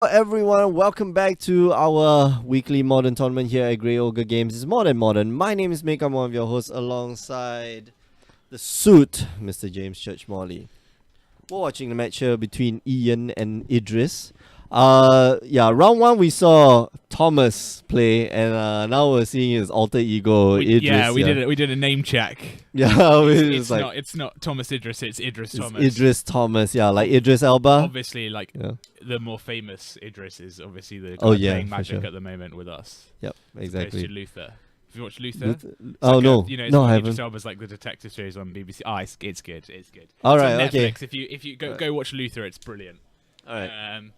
Everyone, welcome back to our weekly modern tournament here at Grey Ogre Games. It's more than modern. My name is Mick. I'm one of your hosts alongside the suit, Mr. James Church Morley. We're watching the match here between Ian and Idris. Round one we saw Thomas play, and now we're seeing his alter ego Idris. We did a name check. Yeah, It's not Thomas Idris. It's Idris Thomas. Idris Thomas. Yeah, like Idris Elba. Obviously, the more famous Idris is obviously the guy playing Magic at the moment with us. Yep, exactly. To Luther. Have you watched Luther? No, I haven't. Idris Elba's like the detective series on BBC. It's good. It's good. All it's right, on okay. Netflix. If you go watch Luther, it's brilliant. All right.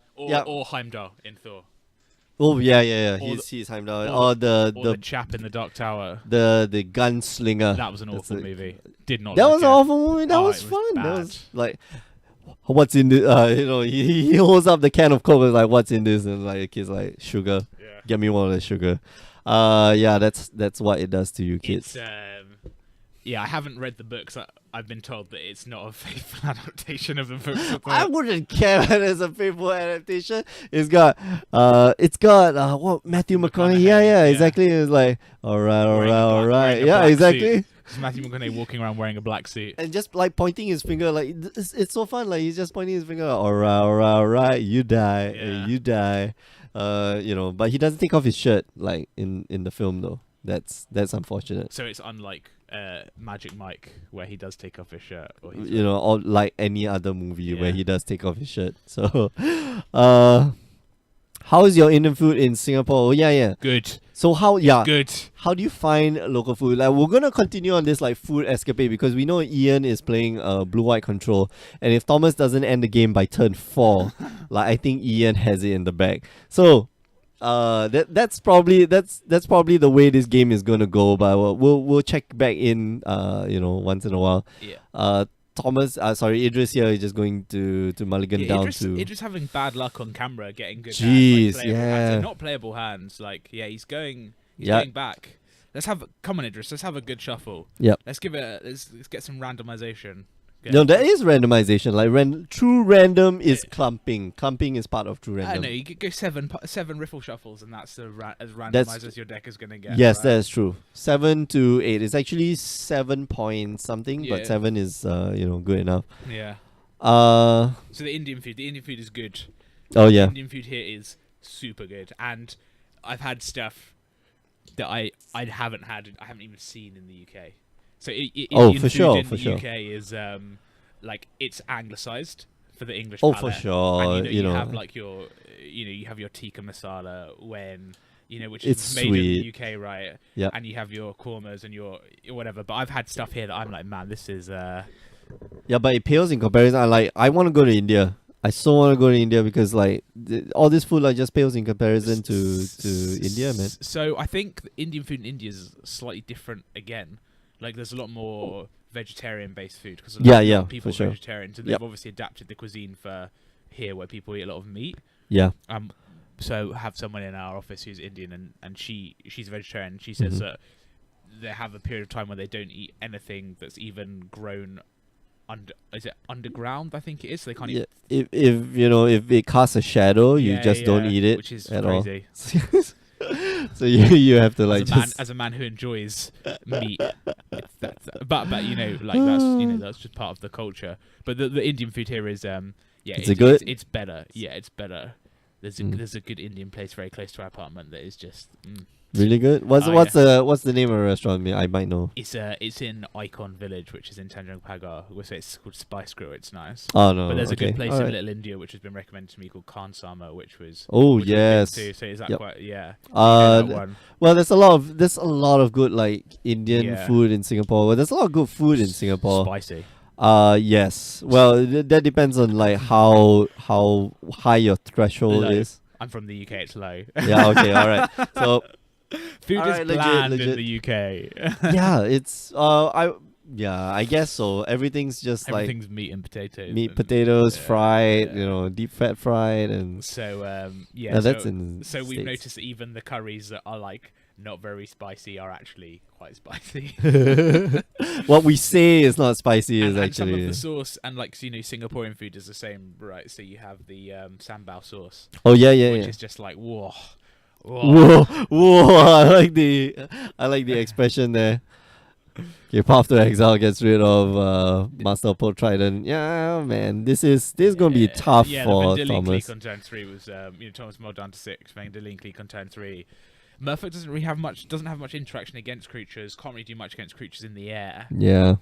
Or Heimdall in Thor. Oh yeah. He's Heimdall. Or the chap in the Dark Tower. The gunslinger. That was an awful movie. Did not. That like was it. an awful movie. That was fun. Bad. That was like, what's in this? He holds up the can of Coke and like, what's in this? And like, the kid's like, sugar. Yeah. Get me one of the sugar. That's what it does to you kids. I haven't read the books. I've been told that it's not a faithful adaptation of the books. I wouldn't care whether it's a faithful adaptation. It's got what, Matthew McConaughey? Yeah, exactly. It's like all right. Yeah, exactly. It's Matthew McConaughey walking around wearing a black suit and just like pointing his finger, like it's so fun. Like he's just pointing his finger. All right, you die. But he doesn't take off his shirt like in the film though. That's unfortunate. So it's unlike Magic Mike, where he does take off his shirt. Or like any other movie where he does take off his shirt. So, how is your Indian food in Singapore? Oh, yeah. Good. So Good. How do you find local food? Like we're gonna continue on this like food escapade because we know Ian is playing blue-white control, and if Thomas doesn't end the game by turn 4, like I think Ian has it in the bag. So. That's probably the way this game is gonna go. But we'll check back in once in a while. Yeah. Idris here is just going to mulligan down to. Idris having bad luck on camera, getting good. Jeez, hands, hands, not playable hands. He's going back. Come on, Idris. Let's have a good shuffle. Yep. Let's get some randomization. No, there is randomization. Like true random is clumping. Clumping is part of true random. I know you could go seven riffle shuffles, and that's as randomized as your deck is gonna get. Yes, right? that is true. 7 to 8. It's actually 7 point something, but 7 is good enough. Yeah. So the Indian food is good. Oh yeah. The Indian food here is super good, and I've had stuff that I haven't even seen in the UK. So Indian for food sure. in the UK is it's anglicised for the English Oh, palate. for sure. And, you have like you have your tikka masala which it's is made sweet. in the UK, right? Yeah. And you have your kormas and your whatever. But I've had stuff here that I'm like, man, this is Yeah, but it pales in comparison. I want to go to India. I so want to go to India because like all this food just pales in comparison to India, man. So I think Indian food in India is slightly different again. Like there's a lot more vegetarian-based food because a lot of people are vegetarians, and they've obviously adapted the cuisine for here where people eat a lot of meat. Yeah. So have someone in our office who's Indian, and she's a vegetarian. She says that they have a period of time where they don't eat anything that's even grown underground. I think it is. So they can't eat. If it casts a shadow, you just don't eat it, which is at crazy. all. So you have to as a man who enjoys meat, but that's just part of the culture. But the Indian food here is it's good. It's better. Yeah, it's better. There's a good Indian place very close to our apartment that is just really good. What's the name of the restaurant? I might know. It's in Icon Village, which is in Tanjung Pagar. We say it's called Spice Grill. It's nice. Oh no! But there's a good place in Little India which has been recommended to me called Khan Sama, which yes. So is that quite Well, there's a lot of good like Indian food in Singapore. Well, there's a lot of good food in Singapore. Spicy. Yes. Well, that depends on like how high your threshold is. I'm from the UK. It's low. Yeah. Okay. All right. So. Food is bland in the UK. Yeah, it's I guess so. Everything's meat and potatoes. Meat, potatoes, fried, deep fat fried, and so that's so we've noticed that even the curries that are like not very spicy are actually quite spicy. What we say is not spicy is and actually. some of the sauce, and like Singaporean food is the same, right? So you have the sambal sauce. Oh yeah, which is just like whoa. Whoa, whoa! I like the expression there. Okay, Path to Exile gets rid of Master Pole Trident. Yeah, man, this is gonna be tough for the Thomas. Clique on turn 3 was Thomas Mod down to 6, Vendillion Clique on turn 3. Merfolk doesn't have much interaction against creatures. Can't really do much against creatures in the air. Yeah.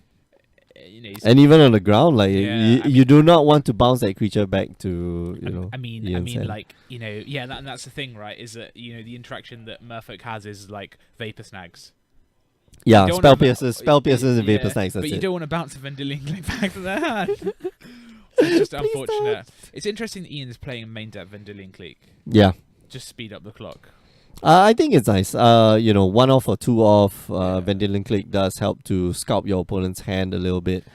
And even on the ground, like you do not want to bounce that creature back to and that's the thing, right? Is that the interaction that Merfolk has is like Vapor Snags. Yeah, spell piercers, and Vapor Snags. But you don't want to bounce a Vendillion Clique back to their hand. It's just unfortunate. Don't. It's interesting that Ian is playing main deck Vendillion Clique. Yeah. Just speed up the clock. I think it's nice. 1 off or 2 off, Vendillion Clique does help to scalp your opponent's hand a little bit.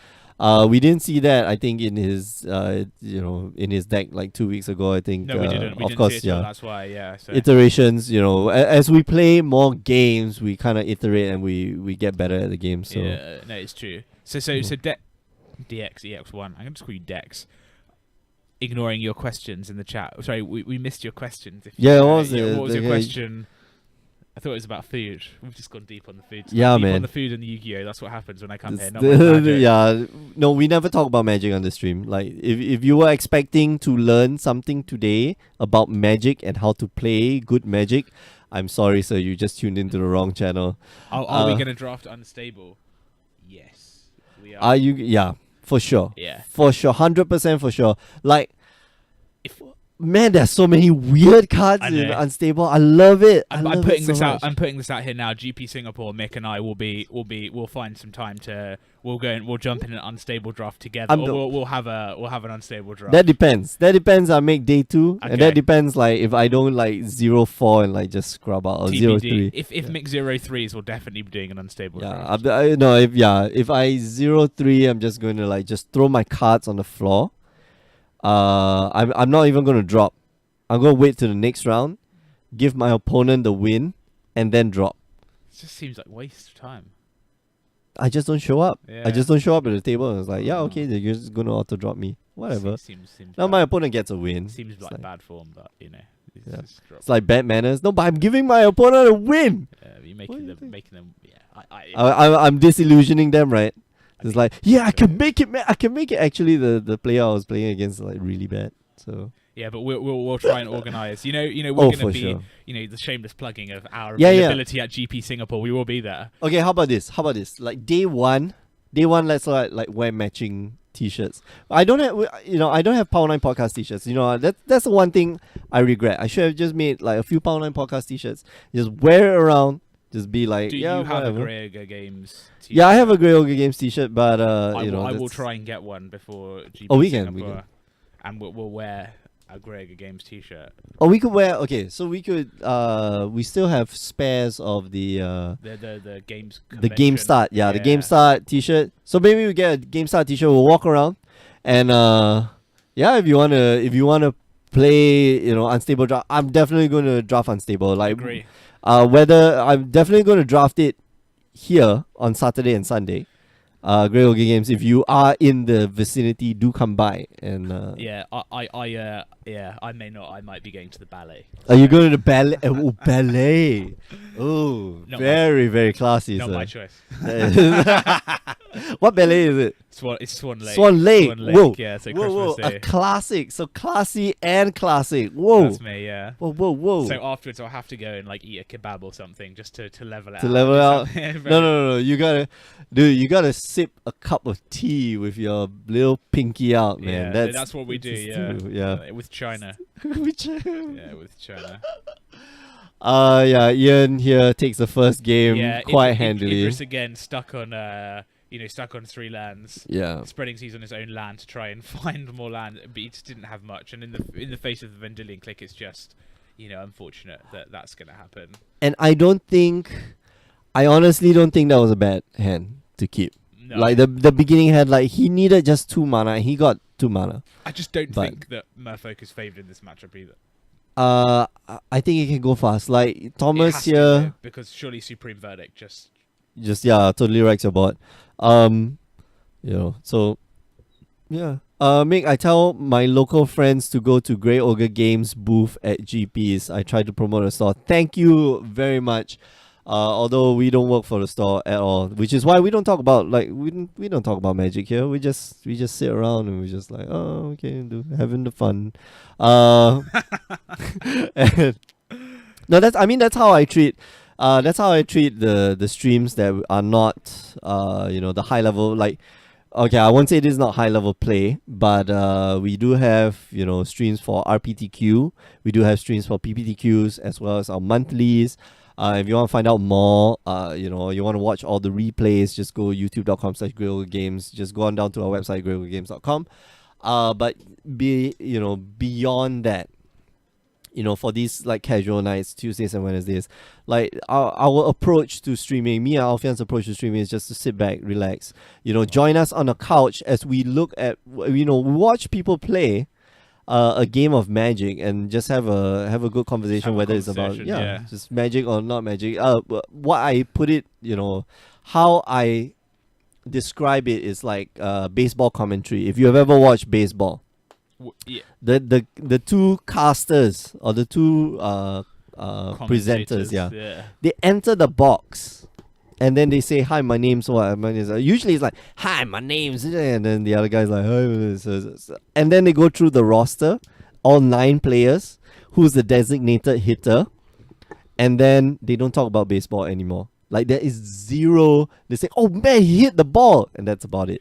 We didn't see that, I think, in his in his deck like 2 weeks ago. I think. No, we didn't. We didn't see it, that's why. Yeah. So. Iterations. As we play more games, we kind of iterate and we get better at the game. So. Yeah. No, it's true. So DX EX1. I'm gonna just call you Dex. Ignoring your questions in the chat. Sorry, we missed your questions. What was it? What was your question? I thought it was about food. We've just gone deep on the food. Man. On the food and the Yu-Gi-Oh. That's what happens when I come here. Yeah. No, we never talk about Magic on the stream. Like, if you were expecting to learn something today about Magic and how to play good Magic, I'm sorry, sir. You just tuned into the wrong channel. Are we going to draft Unstable? Yes, we are. Are you? Yeah. For sure. Yeah. For sure. 100% for sure. Like, man, there's so many weird cards in Unstable. I love it. I'm putting this out. I'm putting this out here now. GP Singapore, Mick and I we'll find some time to. We'll jump in an Unstable draft together. We'll have an Unstable draft. That depends. I make day 2, and that depends. Like if I don't like 0-4 and like just scrub out or 0-3. If Mick 0-3s, we'll definitely be doing an Unstable draft. If I 0-3, I'm just going to like just throw my cards on the floor. I'm not even going to drop. I'm going to wait till the next round, give my opponent the win, and then drop. It just seems like waste of time. I just don't show up. Yeah. I just don't show up at the table. And it's like, okay, they're just going to auto drop me. Whatever. Seems now my opponent gets a win. Seems like bad form, but it's like bad manners. No, but I'm giving my opponent a win. You're making them. Yeah, I'm disillusioning them, right? It's like, I can make it, man. I can make it. Actually, the player I was playing against is like really bad. So yeah, but we'll try and organize. We're gonna be sure. The shameless plugging of our availability at GP Singapore. We will be there. Okay, how about this? Like day one, let's like wear matching t-shirts. I don't have Power 9 podcast t-shirts. That's the one thing I regret. I should have just made like a few Power 9 podcast t-shirts. Just wear it around. Just be like, do you have a Grey Ogre Games t-shirt? Yeah, I have a Grey Ogre Games t-shirt, but I will try and get one before GP we Singapore, can. And we'll wear a Grey Ogre Games t-shirt. Oh, we could wear. Okay, so we could. We still have spares of the games. The Game Start, the Game Start t-shirt. So maybe we get a Game Start t-shirt. We'll walk around, and if you wanna play, Unstable draft, I'm definitely going to draft Unstable. Like, agree. Whether I'm definitely going to draft it here on Saturday and Sunday. Grey Ogre Games. If you are in the vicinity, do come by and. I may not. I might be going to the ballet. Are you going to the ballet? Oh, ballet. Oh, very classy. Not my choice. What ballet is it? It's Swan Lake. Swan Lake. Whoa. Yeah, so Christmas Day. A classic. So classy and classic. Whoa. That's me, yeah. Whoa. So afterwards I'll have to go and like eat a kebab or something just to level it out. To level out? No. You gotta sip a cup of tea with your little pinky out, man. Yeah, that's what we do, yeah. With China. With China. Yeah, with China. Ian here takes the first game quite handily. Idris again stuck on 3 lands. Yeah. Spreading seas on his own land to try and find more land, but he just didn't have much. And in the face of the Vendillion Clique, it's just unfortunate that that's going to happen. And I honestly don't think that was a bad hand to keep. No. Like the beginning hand, like he needed just 2 mana, and he got 2 mana. I just don't think that Merfolk is favoured in this matchup either. I think it can go fast. Like It Thomas has to, here, though, because surely Supreme Verdict just totally wrecks your board. So yeah. Mick, I tell my local friends to go to Grey Ogre Games booth at GP's. I try to promote the store. Thank you very much. Although we don't work for the store at all, which is why we don't talk about we don't talk about magic here. We just sit around and we just like, oh, okay, having the fun. And no, that's how I treat. That's how I treat the streams that are not the high level. Like, okay, I won't say this is not high level play, but we do have streams for RPTQ. We do have streams for PPTQs as well as our monthlies. If you want to find out more, you want to watch all the replays, just go youtube.com/GreyOgreGames. Just go on down to our website, GreyOgreGames.com. But beyond that, for these like casual nights, Tuesdays and Wednesdays, like our approach to streaming, me and Alfian's approach to streaming is just to sit back, relax, join us on a couch as we look at, watch people play a game of Magic and just have a good conversation, whether it's about just Magic or not Magic. What I put it, how I describe it is like baseball commentary. If you have ever watched baseball, the two casters or the two presenters, they enter the box. And then they say, hi, my name's what? My name's usually it's like, hi, my name's, and then the other guy's like, hi. And then they go through the roster, all 9 players, who's the designated hitter, and then they don't talk about baseball anymore. Like there is zero. They say, oh man, he hit the ball, and that's about it.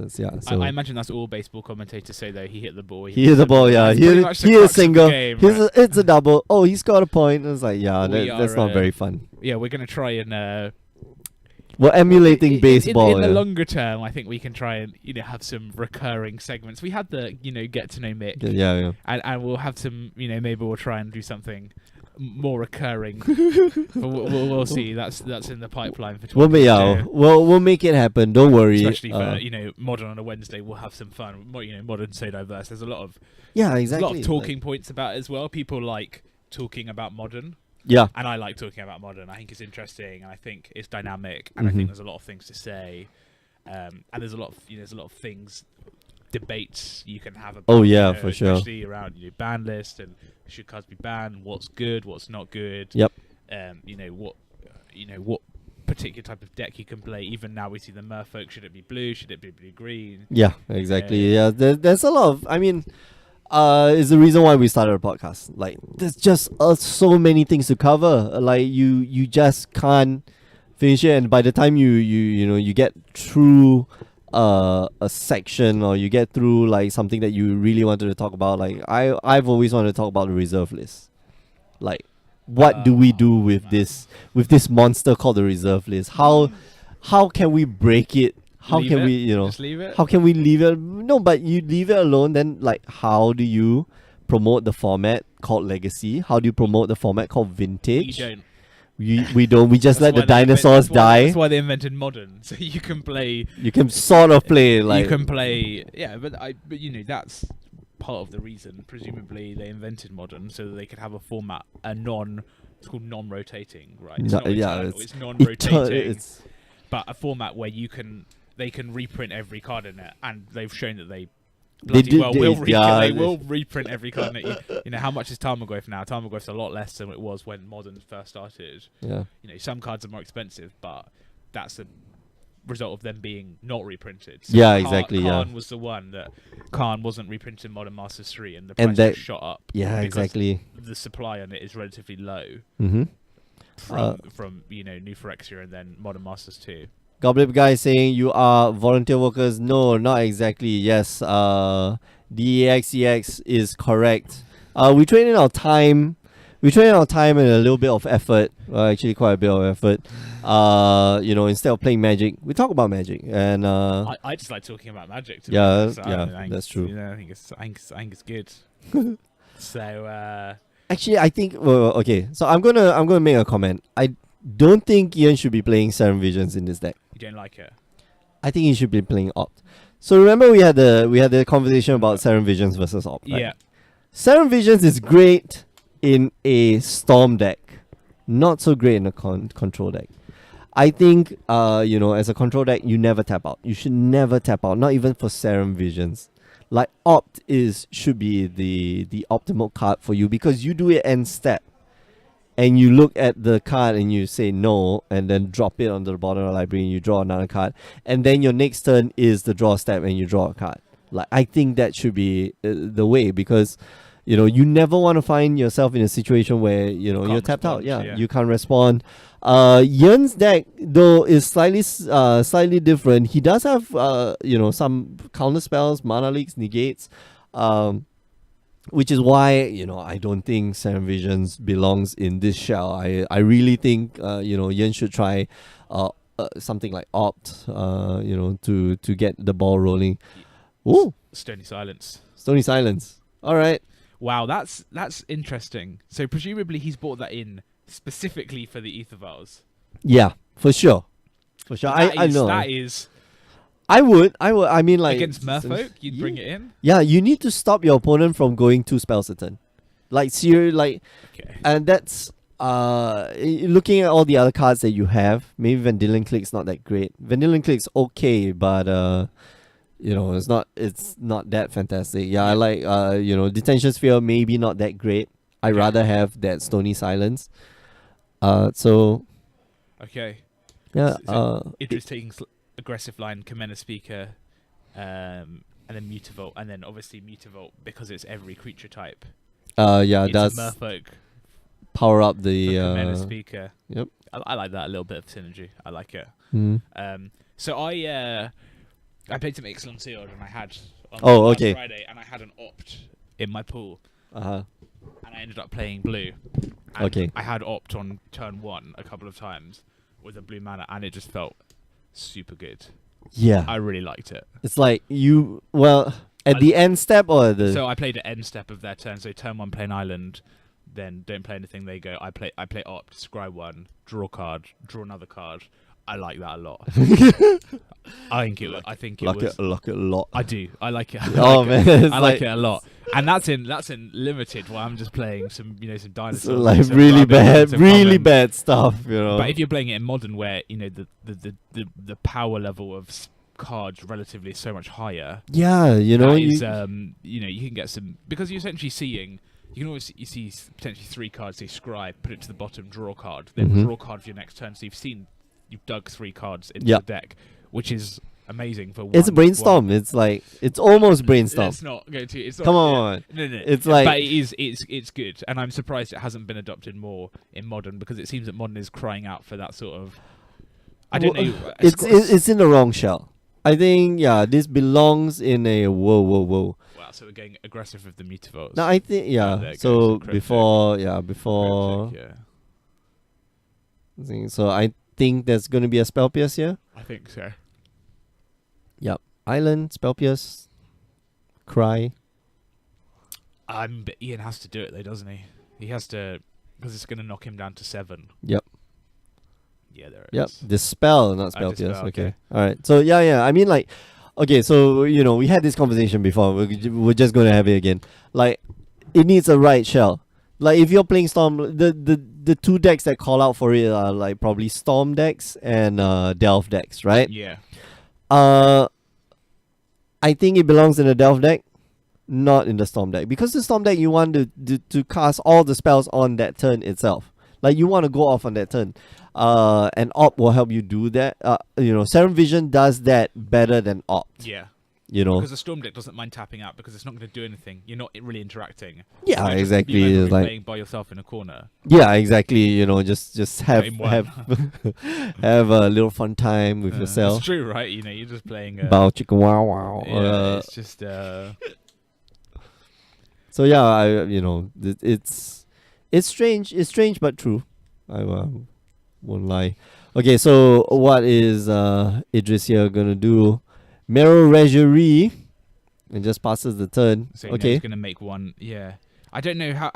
So I imagine that's all baseball commentators say though. He hit the ball. He hit the ball. Yeah, he is single. It's a double. Oh, he scored a point. It's like that's not very fun. Yeah, we're gonna try and we're emulating baseball. In the longer term, I think we can try and have some recurring segments. We had the get to know Mick. Yeah. And we'll have some maybe we'll try and do something more recurring. we'll see. That's in the pipeline for 2022. We'll make it happen. Don't worry. Especially for modern on a Wednesday, we'll have some fun. Modern so diverse. There's a lot of exactly. There's a lot of talking points about it as well. People like talking about modern. Yeah. And I like talking about modern. I think it's interesting, and I think it's dynamic, and I think there's a lot of things to say, and there's a lot of things, debates you can have about. Oh yeah, for sure. Especially around ban list and should cards be banned, what's good, what's not good. Yep. What particular type of deck you can play. Even now we see the Merfolk. Should it be blue? Should it be blue-green? Yeah, exactly. There's a lot of. I mean. It's the reason why we started a podcast. Like, there's just so many things to cover. Like, you just can't finish it. And by the time you get through a section, or you get through like something that you really wanted to talk about, like I've always wanted to talk about the reserve list. Like, what do we do with this monster called the reserve list? How can we break it? How can we, just leave it? How can we leave it? No, but you leave it alone, then like how do you promote the format called Legacy? How do you promote the format called Vintage? You don't. We don't. We just let the dinosaurs die. That's why they invented Modern, so you can play. You can sort of play like. You can play, but that's part of the reason. Presumably, they invented Modern so that they could have a format, it's called non-rotating, right? It's not eternal, it's non-rotating. But a format where they can reprint every card in it, and they've shown that they will reprint every card in it. How much is Tarmogoyf now? Tarmogoyf's a lot less than it was when Modern first started. Yeah. Some cards are more expensive, but that's the result of them being not reprinted. So exactly. Khan was the one that Khan wasn't reprinted in Modern Masters 3, and the price just shot up. Yeah, exactly. The supply on it is relatively low. Mm-hmm. From New Phyrexia and then Modern Masters 2. Goblin guy saying you are volunteer workers. No, not exactly. Yes, DEXEX is correct. We train in our time. We train in our time and a little bit of effort. Actually, quite a bit of effort. Instead of playing Magic, we talk about Magic. And I just like talking about Magic. That's true. I think it's good. So. Actually, I think okay. So I'm gonna make a comment. I don't think Ian should be playing Serum Visions in this deck. You don't like it? I think he should be playing Opt. So remember we had the conversation about Serum Visions versus Opt. Right? Yeah. Serum Visions is great in a storm deck, not so great in a control deck. I think, as a control deck, you never tap out. You should never tap out, not even for Serum Visions. Like Opt should be the optimal card for you because you do it end step, and you look at the card and you say no, and then drop it onto the bottom of the library and you draw another card, and then your next turn is the draw step and you draw a card. Like I think that should be the way because. You never want to find yourself in a situation where you're tapped out. Yeah, you can't respond. Yen's deck though is slightly different. He does have some counter spells, mana leaks, negates, which is why I don't think Serum Visions belongs in this shell. I really think Yen should try something like Opt to get the ball rolling. Ooh, Stony Silence. Stony Silence. All right. Wow, that's interesting. So presumably he's brought that in specifically for the Ether Vials. Yeah, for sure. I know. That is. I would. I mean, like against Merfolk, you'd bring it in. Yeah, you need to stop your opponent from going 2 spells a turn. Like seriously, like, okay. And that's looking at all the other cards that you have. Maybe Vendilion Clique's not that great. Vendilion Clique's okay, but it's not that fantastic. Yeah, I like Detention Sphere maybe not that great. I'd rather have that Stony Silence. So okay. Yeah. Idris taking aggressive line, Commander Speaker, and then Mutavault, and then obviously Mutavault because it's every creature type. It does Merfolk power up the Commander Speaker. Yep. I like that, a little bit of synergy. I like it. So I played some Ixalan Sealed and I had on last Friday and I had an Opt in my pool. And I ended up playing blue. And I had Opt on turn 1 a couple of times with a blue mana and it just felt super good. Yeah. I really liked it. It's like at the end step or the So I played at end step of their turn. So turn 1 play an island, then don't play anything, they go I play Opt, scry 1, draw a card, draw another card. I like that a lot. I think it was. Like it a lot. I do. I like it. Man, I like it a lot. And that's in limited. While I'm just playing some dinosaurs. Like really bad stuff. But if you're playing it in modern, where the power level of cards relatively is so much higher. Yeah, you can get some because you're essentially seeing. You can always see potentially 3 cards. Say scry, put it to the bottom, draw a card, then draw a card for your next turn. So you've dug 3 cards into the deck, which is amazing for one. It's a brainstorm. It's like it's almost brainstorm. It's not going to. It's not, Come on. No. It's like, but it is. It's good, and I'm surprised it hasn't been adopted more in modern because it seems that modern is crying out for that sort of. I don't know. It's in the wrong shell. I think this belongs in a whoa. Wow, so we're getting aggressive with the Mutavaults. No, I think So before. Cryptic, So I think there's going to be a Spell Pierce here. I think so. Yep. Island, Spell Pierce, Cry. But Ian has to do it though, doesn't he? He has to because it's going to knock him down to 7. Yep. Yeah, there it is. Yep. Dispel, not Spell Pierce. Dispel, okay. All right. So I mean, like, okay. So we had this conversation before. We're just going to have it again. Like, it needs a right shell. Like if you're playing Storm, the 2 decks that call out for it are like probably Storm decks and Delve decks, right? Yeah. I think it belongs in the Delve deck, not in the Storm deck, because the Storm deck you want to cast all the spells on that turn itself. Like you want to go off on that turn. And Opt will help you do that. Serum Vision does that better than Opt. Yeah. Because the Storm deck doesn't mind tapping out because it's not going to do anything. You're not really interacting. Yeah, exactly. You're like playing by yourself in a corner. Yeah, exactly. Just have have a little fun time with yourself. It's true, right? You're just playing. Bow chicken wow wow. Yeah, it's just. So it's strange. It's strange but true. I won't lie. Okay, so what is Idris here gonna do? Merrow Regerie and just passes the turn. So okay, he's gonna make one. Yeah, I don't know how.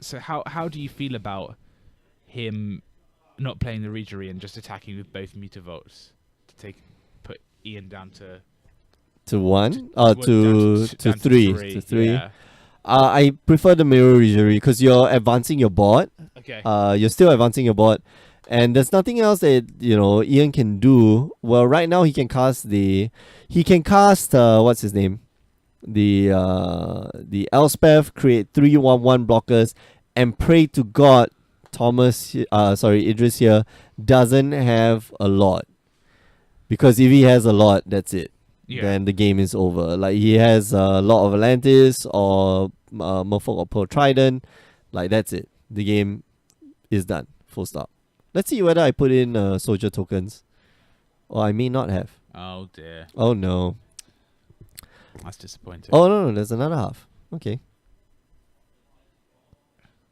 So how do you feel about him not playing the Regerie and just attacking with both Mutavaults to put Ian down to 1 to 3 to 3? Yeah. I prefer the Mirror because you're advancing your board. Okay. You're still advancing your board, and there's nothing else that Ian can do. Well, right now he can cast what's his name, the Elspeth, create 3/1/1 blockers, and pray to God Idris here doesn't have a lot, because if he has a lot, that's it. Then the game is over. Like, he has a lot of Atlantis or Merfolk or Pearl Trident, like, that's it. The game is done. Full stop. Let's see whether I put in soldier tokens, or I may not have. Oh dear. Oh no. That's disappointing. Oh no, there's another half. Okay.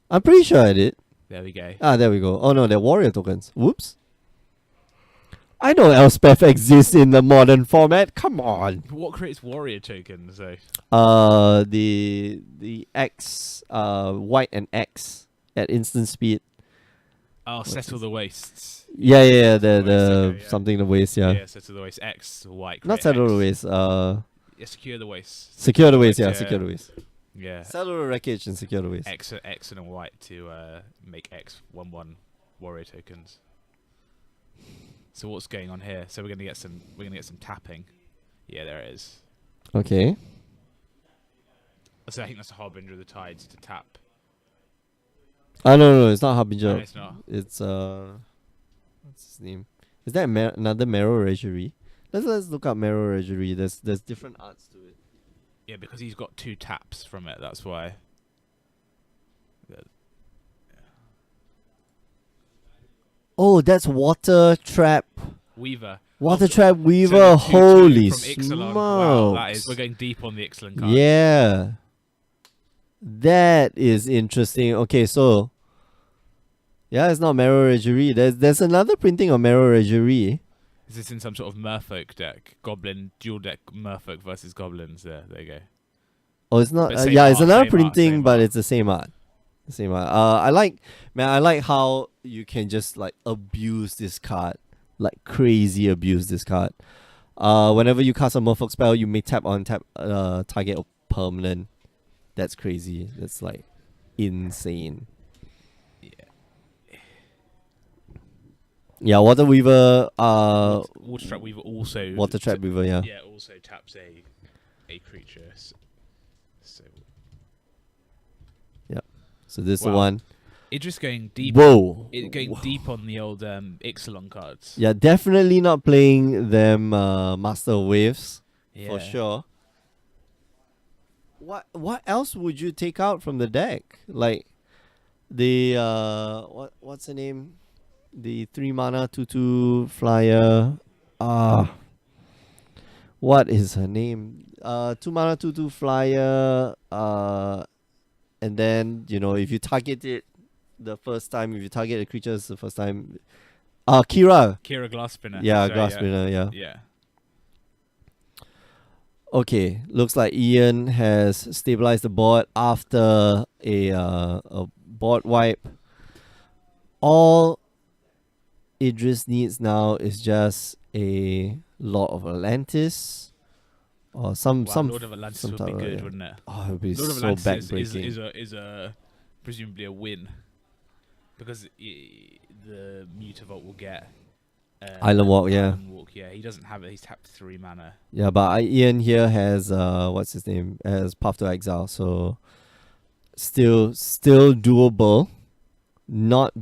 I'm pretty sure I did. There we go. There we go. Oh no, they're warrior tokens. Whoops. I know Elspeth exists in the modern format. Come on. What creates warrior tokens though? The X, white and X at instant speed. Oh, settle the wastes. Yeah. The Okay, something the waste. Yeah. Yeah, settle the waste. X white. Not settle the waste. Yeah, secure the waste. Secure the waste. Yeah, secure the waste. Yeah. Settle the wreckage and secure the waste. X and a white to make X/1/1 warrior tokens. So what's going on here? So we're gonna get some tapping. Yeah, there it is. Okay. So I think that's a Harbinger of the Tides to tap. No, it's not Harbinger. No, it's not. It's what's his name? Is that another Marrow Regerie? Let's look up Marrow Regerie. There's different arts to it. Yeah, because he's got 2 taps from it. That's why. Oh, that's Water Trap Weaver. Water Trap Weaver. So Holy from Ixalan. smokes! Wow, that is. We're going deep on the Ixalan card. Yeah, that is interesting. Okay, so yeah, it's not Marrow Regerie. There's another printing of Marrow Regerie. Is this in some sort of Merfolk deck? Goblin dual deck Merfolk versus goblins. There you go. Oh, it's not. But Yeah, it's art, another same printing, art. but it's the same art. The same art. I like how you can just like abuse this card, like crazy abuse this card. Whenever you cast a Merfolk spell, you may tap target permanent. That's crazy. That's like insane. Yeah, Water Weaver. Water Trap Weaver also. Water Trap Weaver. Yeah. Yeah, also taps a creature. So. Yeah. So this is the one. Idris going deep. Whoa. Going deep on the old Ixalan cards. Yeah, definitely not playing them Master of Waves for sure. What else would you take out from the deck? Like the what's the name? The 3 mana 2/2 flyer. What is her name? 2 mana 2/2 flyer. And then if you target it the first time, if you target the creatures the first time, Kira Glass Spinner. Yeah, Glass Spinner. Yeah. Okay, looks like Ian has stabilized the board after a board wipe. All Idris needs now is just a Lord of Atlantis, or some Lord of Atlantis some would be type of- good, yeah. wouldn't it? Oh, it would be Lord of so Atlantis backbreaking. is a presumably a win because the Mutavault will get Island Walk, yeah. Island Walk, yeah. He doesn't have it. He's tapped 3 mana. Yeah, but Ian here has what's his name? Has Path to Exile, so still doable. Not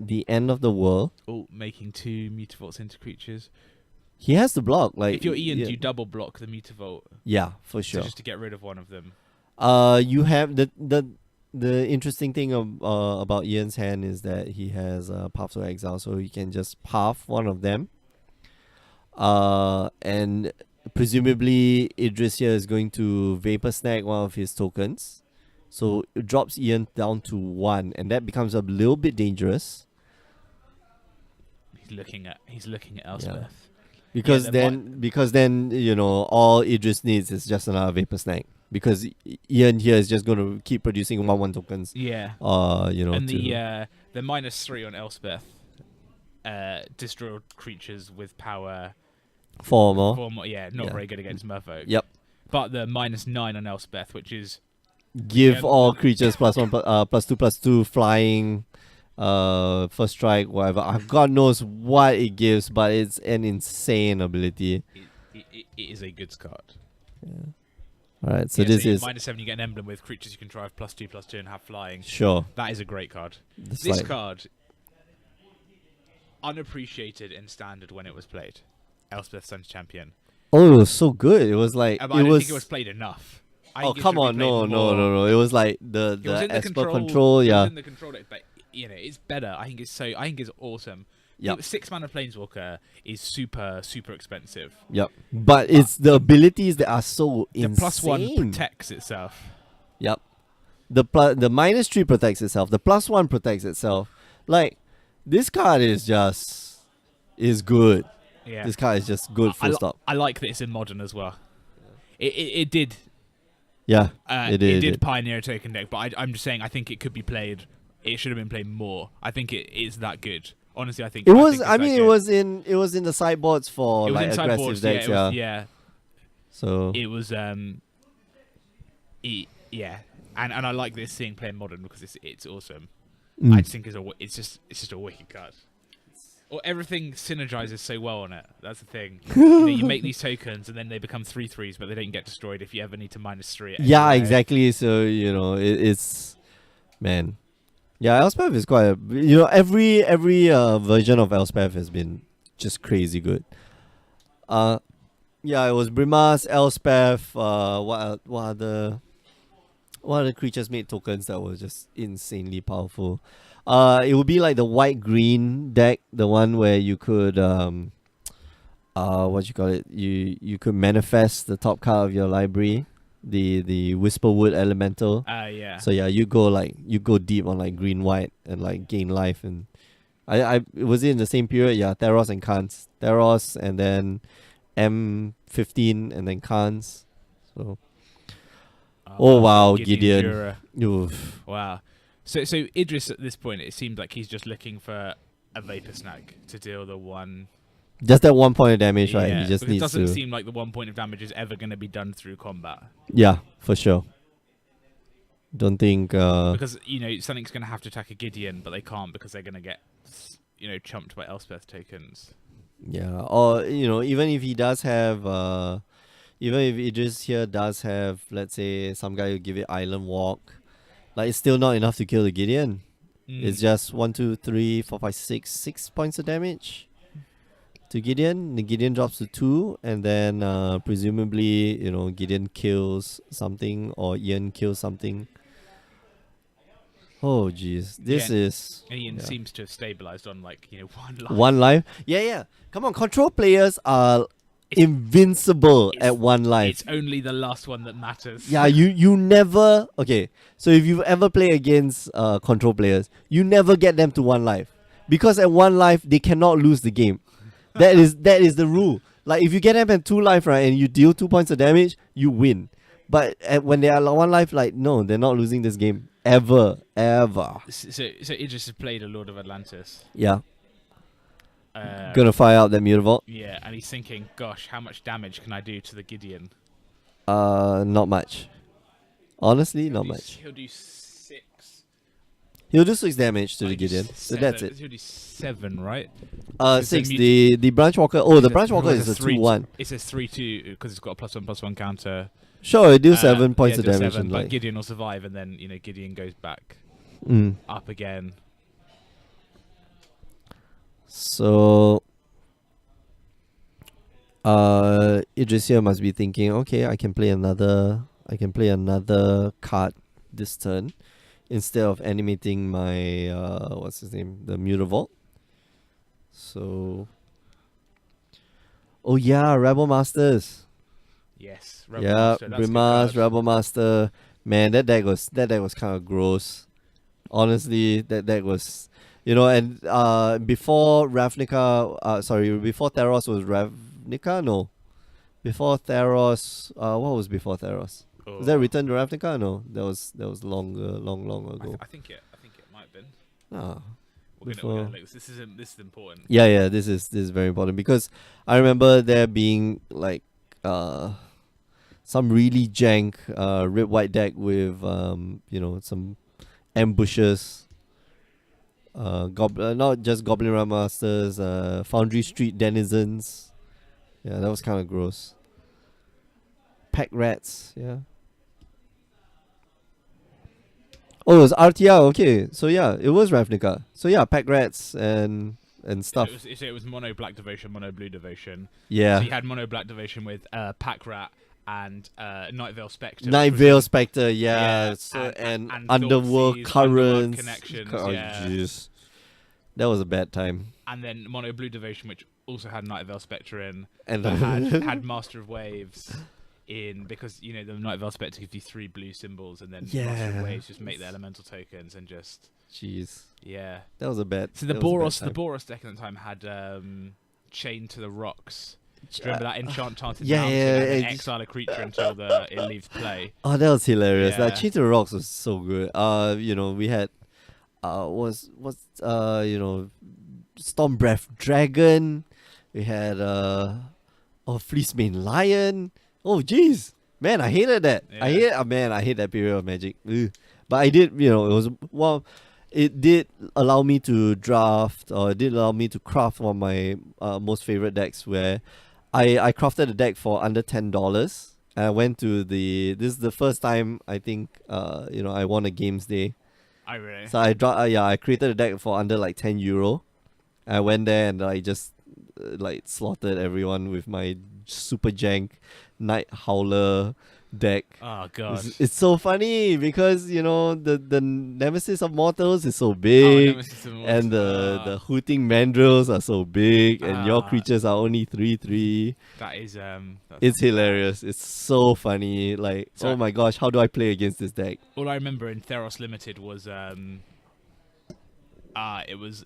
the end of the world. Oh, making 2 Mutavaults into creatures. He has to block. Like, If you're Ian, yeah. do you double block the Mutavault? Yeah, for sure. So just to get rid of one of them. You have the interesting thing about Ian's hand is that he has Path to Exile, so he can just path one of them. And presumably Idris here is going to Vapor Snag one of his tokens. So it drops Ian down to 1, and that becomes a little bit dangerous. He's looking at Elspeth. Because Yeah, then all Idris needs is just another Vapor Snag. Because Ian here is just going to keep producing 1/1 tokens. Yeah. And the -3 on Elspeth destroy creatures with power 4 more. Yeah, not Yeah. very good against Merfolk. Yep. But the -9 on Elspeth, which is give all creatures +1/+2/+2 flying, first strike, whatever. God knows what it gives, but it's an insane ability. It is a good card. Yeah. Alright, so this is -7. You get an emblem with creatures you can drive +2/+2 and have flying. Sure. That is a great card. This card, unappreciated in standard when it was played. Elspeth Sun's Champion. Oh, it was so good. It was like I don't think it was played enough. Oh come on, no! It was like the Esper control, yeah. It was in the control deck, but it's better. I think it's awesome. Yeah, 6-mana Planeswalker is super expensive. Yep, but it's the abilities that are so insane. The +1 protects itself. Yep, the -3 protects itself. The +1 protects itself. Like this card is good. Yeah, this card is just good. Full stop. I like that it's in modern as well. It did. Yeah, it did pioneer a token deck, but I'm just saying I think it could be played. It should have been played more. I think it is that good. Honestly, I think it was. It was in the sideboards for like aggressive decks. Yeah. So it was. Yeah, and I like this seeing playing modern because it's awesome. I just think it's just a wicked card. Or everything synergizes so well on it. That's the thing. You make these tokens and then they become 3/3s, but they don't get destroyed if you ever need to -3 it. Yeah, exactly. So it's man. Yeah, Elspeth is quite every version of Elspeth has been just crazy good. Yeah, it was Brimas, Elspeth, what other creatures made tokens that were just insanely powerful. It would be like the white green deck, the one where you could what you call it? You could manifest the top card of your library. The Whisperwood Elemental. Yeah. So yeah, you go deep on like green white and like gain life, and I was it in the same period, yeah, Theros and Khans. Theros and then M15 and then Khans. So wow, Gideon. Oof. Wow. So Idris at this point, it seemed like he's just looking for a Vapor Snag to deal the one. Just that 1 point of damage, right? Yeah, he just needs to. It doesn't seem like the 1 point of damage is ever going to be done through combat. Yeah, for sure. Don't think because something's going to have to attack a Gideon, but they can't because they're going to get chumped by Elspeth tokens. Yeah, or even if he does have even if Idris here does have, let's say, some guy who give it Island Walk, like it's still not enough to kill the Gideon. It's just 1, 2, 3, 4, 5, 6 points of damage to Gideon. The Gideon drops to 2, and then presumably Gideon kills something or Ian kills something. Oh jeez, this is. Ian seems to have stabilized on 1 life. 1 life. Yeah. Come on, control players are invincible at 1 life. It's only the last one that matters. Yeah, you never. Okay, so if you ever play against control players, you never get them to 1 life because at 1 life they cannot lose the game. That is the rule. Like if you get them at 2 life, right, and you deal 2 points of damage, you win. But when they are 1 life, like no, they're not losing this game ever. So Idris has played a Lord of Atlantis. Yeah. Gonna fire out that Mutavault. Yeah, and he's thinking, gosh, how much damage can I do to the Gideon? Not much. Honestly, not much. He'll do 6. He'll do 6 damage to the Gideon. So that's it. He'll do 7, right? 6. The Branch Walker. Oh, the Branch Walker is a 2/1. It says 3/2 because it's got a +1/+1 counter. Sure, it deals 7 points of damage. 7, but Gideon will survive, and then Gideon goes back up again. So Idris here must be thinking, okay, I can play another card this turn instead of animating my what's his name? The Mutavault. So oh yeah, Rebel Masters. Yes, Rebel Master. Brimas, Rebel Master. Man, that deck was kind of gross. Honestly, that deck was, and before Ravnica, before Theros was Ravnica. No, before Theros, what was before Theros? Was that Return to Ravnica? No, that was long ago. I think it might have been. We're gonna look. This is important. Yeah. This is very important because I remember there being like some really jank red white deck with some ambushes. Not just Goblin Realm Masters, Foundry Street Denizens. Yeah, that was kind of gross. Pack Rats, yeah. Oh, it was RTR, okay. So yeah, it was Ravnica. So yeah, Pack Rats and stuff. It was mono black devotion, mono blue devotion. Yeah. So you had mono black devotion with Pack Rat and Night Veil Spectre. Night Veil Spectre, yeah. So, and Underworld Thoughtseize, Currents. Connections, Oh, yeah. jeez. That was a bad time. And then mono blue devotion, which also had Night Veil Spectre in, And but had Master of Waves in, because the Night Veil Spectre gives you 3 blue symbols, and then Master of Waves just make the elemental tokens and just. Jeez. Yeah. That was a bad. So the Boros deck at the time had Chain to the Rocks. Do you remember that enchanted mountain? And exile a creature until it leaves play. Oh, that was hilarious. Yeah. That Chain to the Rocks was so good. We had Storm Breath Dragon. We had Fleecemane Lion. Oh jeez. Man, I hated that. Yeah. I hate that period of Magic. Ugh. But I did, it did allow me to draft, or it did allow me to craft one of my most favorite decks, where I crafted a deck for under $10. And I went to this is the first time I think I won a games day. Oh really? So I created a deck for under like €10. I went there and I just slaughtered everyone with my super jank Night Howler deck. Oh god, it's so funny because the Nemesis of Mortals is so big, and the Hooting Mandrills are so big, and your creatures are only 3/3. That is it's hilarious. It's so funny. Oh my gosh, how do I play against this deck? All I remember in Theros Limited was it was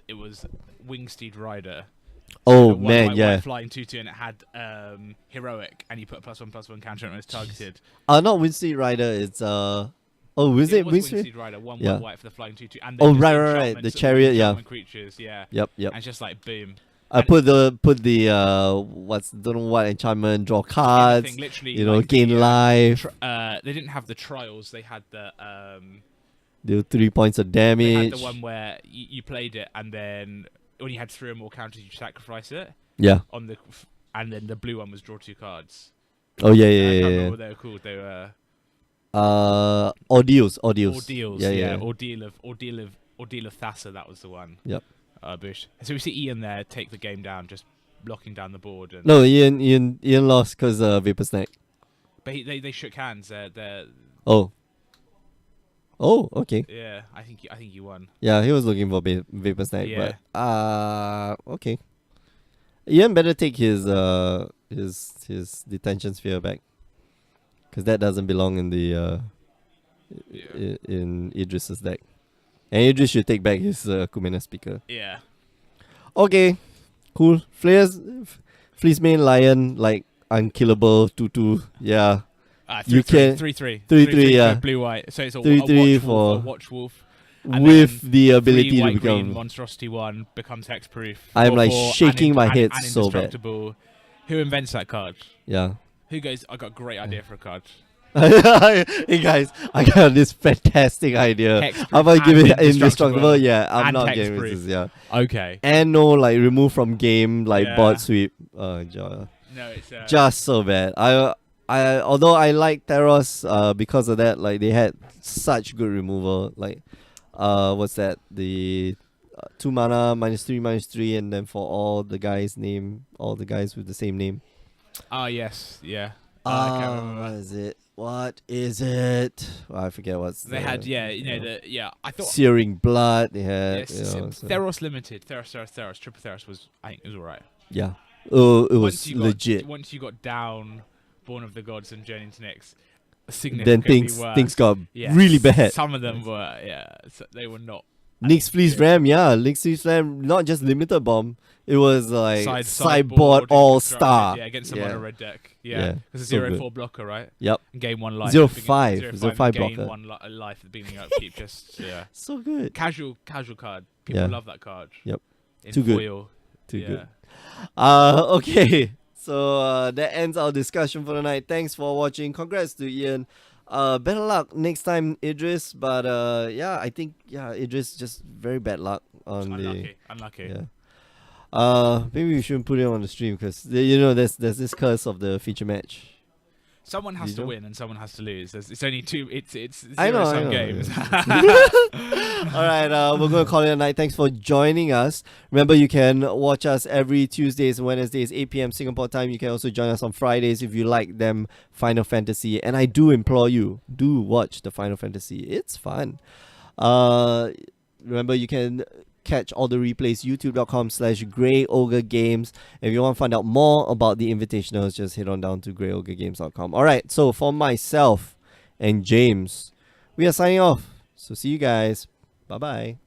Wingsteed Rider. Oh man, yeah. Flying 2/2, and it had heroic, and you put a +1/+1 counter on it when it's targeted. Not Windstreet Rider. It's Windstreet Rider, 1/1 white for the flying 2/2, and then right. The chariot, yeah. Creatures, yeah. Yep. And it's just like boom. I put the don't know what enchantment, draw cards. Anything, literally, gain life. They didn't have the trials. They had the do 3 points of damage. They had the one where you played it, and then when you had 3 or more counters, you sacrifice it. Yeah. And then the blue one was draw 2 cards. Oh yeah. I can't remember what they were called. They were Ordeals. Yeah. Ordeal of Thassa. That was the one. Yep. Bush. So we see Ian there take the game down, just blocking down the board. And no, Ian lost because Vapor Snack. But they shook hands. They're Oh, okay. Yeah, I think he won. Yeah, he was looking for Vapor Snack, yeah. But okay. Ian better take his detention sphere back, because that doesn't belong in the in Idris's deck, and Idris should take back his Kumena speaker. Yeah. Okay, cool. Fleecemane Lion, unkillable 2/2. Yeah. You can 3/3, yeah, blue white. So it's a 3/3 for watch wolf, with the ability to become monstrosity 1 becomes hexproof. I'm shaking my head so bad. Who invents that card? Yeah. Who goes? I got a great idea for a card. Hey guys, I got this fantastic idea. How about give it indestructible? Yeah, I'm not getting this. Yeah. Okay. And no remove from game board sweep. No, it's just so bad. Although I like Theros because of that, they had such good removal. What's that? The 2 mana -3/-3, and then for all the guys with the same name. Yes, yeah. I can't remember. What is it? I forget what's. They had I thought Searing Blood. They had Theros Limited, Theros, Triple Theros was, I think it was alright. Yeah. Oh, it was legit. Once you got down Born of the Gods and Journey to Nyx, then things got really bad. Some of them were, they were not. Nyx Fleece Ram, Nyx Fleece Ram, not just limited bomb. It was sideboard all star. Yeah, against someone on a red deck. Yeah, because it's 0/4 blocker, right? Yep. And gain 1 life. 0/5 blocker. Gain 1 life at the beginning of upkeep. Just so good. Casual card. People love that card. Yep. In Too foil. Good. Too good. Okay. So that ends our discussion for the night. Thanks for watching. Congrats to Ian. Better luck next time, Idris. But I think Idris just very bad luck on Unlucky. Yeah. Maybe we shouldn't put it on the stream because there's this curse of the feature match. Someone has to win and someone has to lose. It's only two. It's I know, zero-sum games. All right, we're going to call it a night. Thanks for joining us. Remember, you can watch us every Tuesdays and Wednesdays, 8 p.m. Singapore time. You can also join us on Fridays if you like them Final Fantasy. And I do implore you, do watch the Final Fantasy. It's fun. Remember, you can catch all the replays, youtube.com/Grey Ogre Games. If you want to find out more about the invitationals, just head on down to greyogregames.com. All right, so for myself and James, we are signing off. So see you guys. Bye-bye.